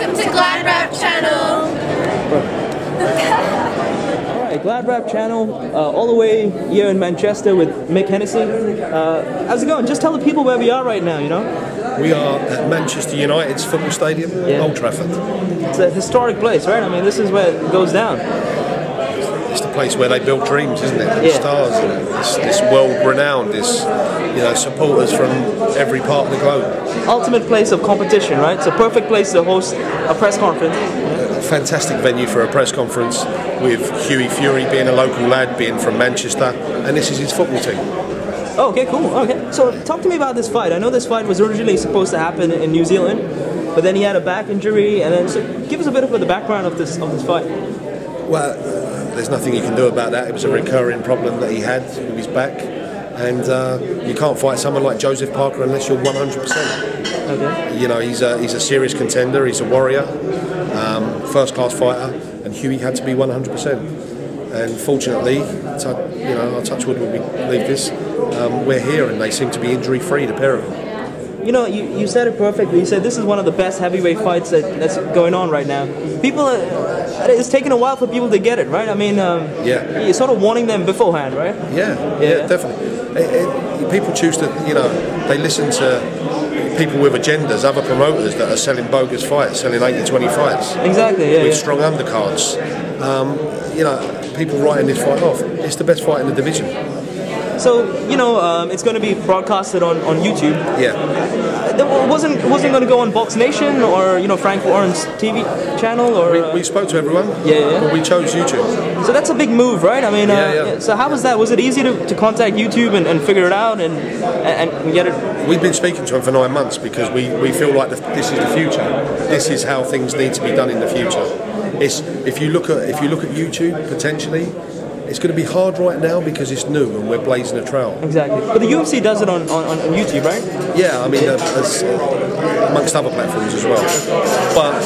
Welcome to Glad Rap Channel. Alright, Glad Rap Channel, all the way here in Manchester with Mick Hennessy. How's it going? Just tell the people where we are right now, you know? We are at Manchester United's football stadium, Old Trafford. It's a historic place, right? I mean, this is where it goes down. It's the place where they build dreams, isn't it? And stars, and this world-renowned, supporters from every part of the globe. Ultimate place of competition, right? It's a perfect place to host a press conference. A fantastic venue for a press conference, with Hughie Fury being a local lad, being from Manchester, and this is his football team. Oh, okay, cool. Okay, so talk to me about this fight. I know this fight was originally supposed to happen in New Zealand, but then he had a back injury, and then so give us a bit of the background of this fight. Well, there's nothing you can do about that. It was a recurring problem that he had with his back, and you can't fight someone like Joseph Parker unless you're 100%. Okay. You know, he's a serious contender. He's a warrior, first-class fighter, and Hughie had to be 100%. And fortunately, our touch wood when we leave this, we're here, and they seem to be injury-free, the pair of them. You know, you said it perfectly. You said this is one of the best heavyweight fights that's going on right now. It's taken a while for people to get it, right? I mean, you're sort of warning them beforehand, right? Yeah, definitely. People choose to, they listen to people with agendas, other promoters that are selling bogus fights, selling 80-20 fights. Exactly, with strong undercards. People writing this fight off. It's the best fight in the division. So, it's going to be broadcasted on YouTube. Yeah. It wasn't going to go on Box Nation or, Frank Warren's TV channel? Or we spoke to everyone, but we chose YouTube. So that's a big move, right? I mean, so how was that? Was it easy to contact YouTube and figure it out and get it? We've been speaking to them for 9 months because we feel like this is the future. This is how things need to be done in the future. If you look at YouTube, potentially, it's going to be hard right now because it's new and we're blazing a trail. Exactly. But the UFC does it on YouTube, right? Yeah, I mean, amongst other platforms as well. But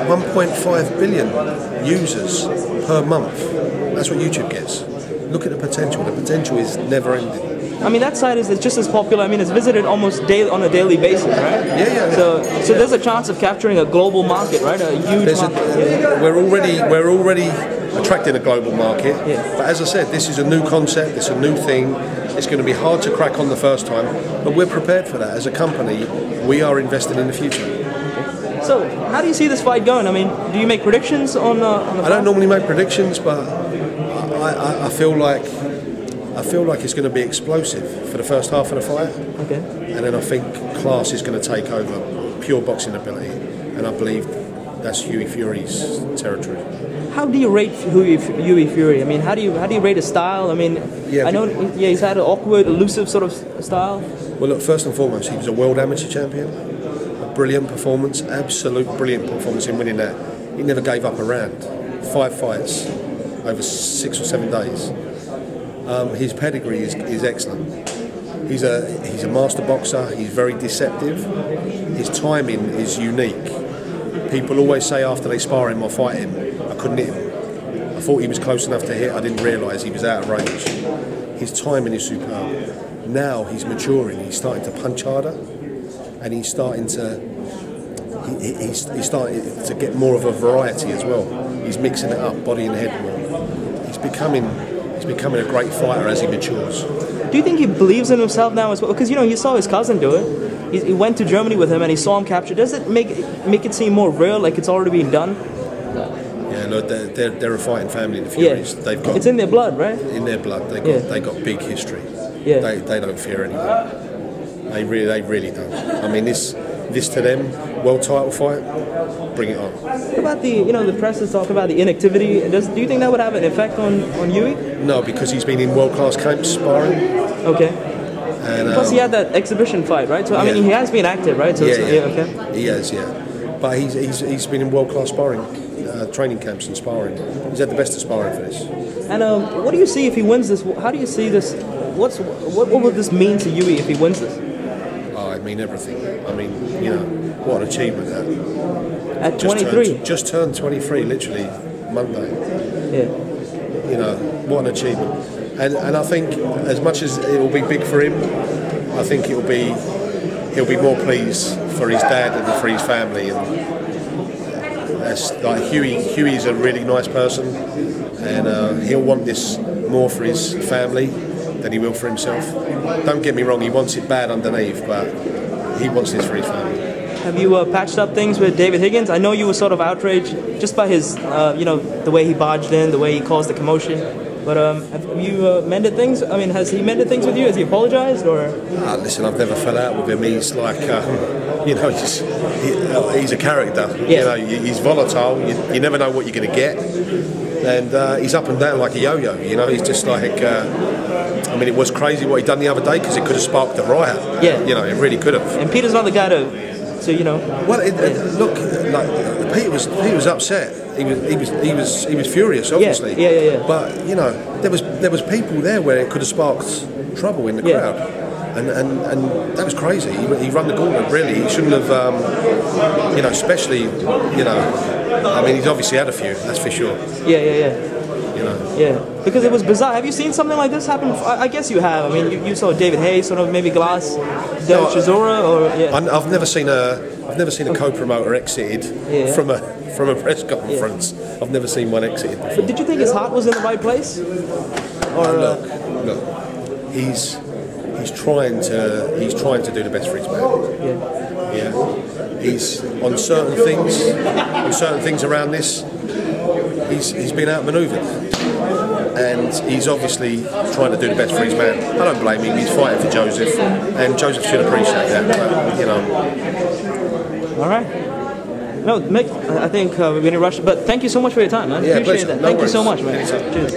1.5 billion users per month. That's what YouTube gets. Look at the potential. The potential is never ending. I mean, that site is just as popular. I mean, it's visited almost on a daily basis, right? Yeah. So there's a chance of capturing a global market, right? A huge market. We're already attracting a global market. Yeah. But as I said, this is a new concept. It's a new thing. It's going to be hard to crack on the first time, but we're prepared for that. As a company, we are investing in the future. Okay. So, how do you see this fight going? I mean, do you make predictions on the fight? I don't normally make predictions, but I feel like it's going to be explosive for the first half of the fight. Okay. And then I think class is going to take over, pure boxing ability, and I believe that's Hughie Fury's territory. How do you rate Hughie Fury? I mean, how do you rate his style? I mean, I know he's had an awkward, elusive sort of style. Well, look, first and foremost, he was a world amateur champion. A brilliant performance, absolute brilliant performance in winning that. He never gave up a round. 5 fights over 6 or 7 days. His pedigree is excellent. He's a master boxer. He's very deceptive. His timing is unique. People always say after they spar him or fight him, I couldn't hit him. I thought he was close enough to hit. I didn't realise he was out of range. His timing is superb. Now he's maturing. He's starting to punch harder, and he's starting to get more of a variety as well. He's mixing it up, body and head more. He's becoming a great fighter as he matures. Do you think he believes in himself now as well? Because you saw his cousin do it. He went to Germany with him and he saw him capture. Does it make it seem more real, like it's already been done? Yeah, look, they're a fighting family. The Furies, it's in their blood, right? In their blood, they got big history. Yeah, they don't fear anyone. They really don't. I mean, this to them, world title fight, bring it on. What about the press is talking about the inactivity? Do you think that would have an effect on Hughie? No, because he's been in world-class camps sparring. Okay. And, plus he had that exhibition fight, right? So I mean, he has been active, right? So okay. He has, but he's been in world-class sparring, training camps and sparring. He's had the best of sparring for this. And what do you see if he wins this? How do you see this? What would this mean to Hughie if he wins this? Oh, it mean everything. I mean, what an achievement that. At 23? Just turned 23, literally Monday. Yeah. What an achievement. And I think as much as it will be big for him, I think it will be he'll be more pleased for his dad and for his family. And that's like Hughie's a really nice person, and he'll want this more for his family than he will for himself. Don't get me wrong, he wants it bad underneath, but he wants this for his family. Have you patched up things with David Higgins? I know you were sort of outraged just by his, you know, the way he barged in, the way he caused the commotion. But have you mended things? I mean, has he mended things with you? Has he apologized, or? Listen, I've never fell out with him. He's like, you know, he's a character. Yeah. You know, he's volatile. You never know what you're going to get, and he's up and down like a yo-yo. You know, he's just like. I mean, it was crazy what he done the other day because it could have sparked a riot. Yeah. You know, it really could have. And Peter's not the guy to you know. Well, look, like Peter was upset. He was furious, obviously. Yeah. But you know, there was people there where it could have sparked trouble in the crowd, and that was crazy. He run the gauntlet really. He shouldn't have, you know, especially, you know. I mean, he's obviously had a few. That's for sure. Yeah. You know. Yeah, because it was bizarre. Have you seen something like this happen? I guess you have. I mean, you saw David Hayes, sort of maybe Glass, Del Chisora, or yeah. I've never seen a co-promoter exited from a press conference. I've never seen one exited before. But did you think his heart was in the right place? Or look, he's trying to do the best for his man. Yeah. He's on certain things around this. He's been outmanoeuvred, and he's obviously trying to do the best for his man. I don't blame him. He's fighting for Joseph, and Joseph should appreciate that. But, you know. All right. No, Mick, I think we're going to rush. But thank you so much for your time, man. Yeah, appreciate that. No thank worries. you so much, man. Cheers.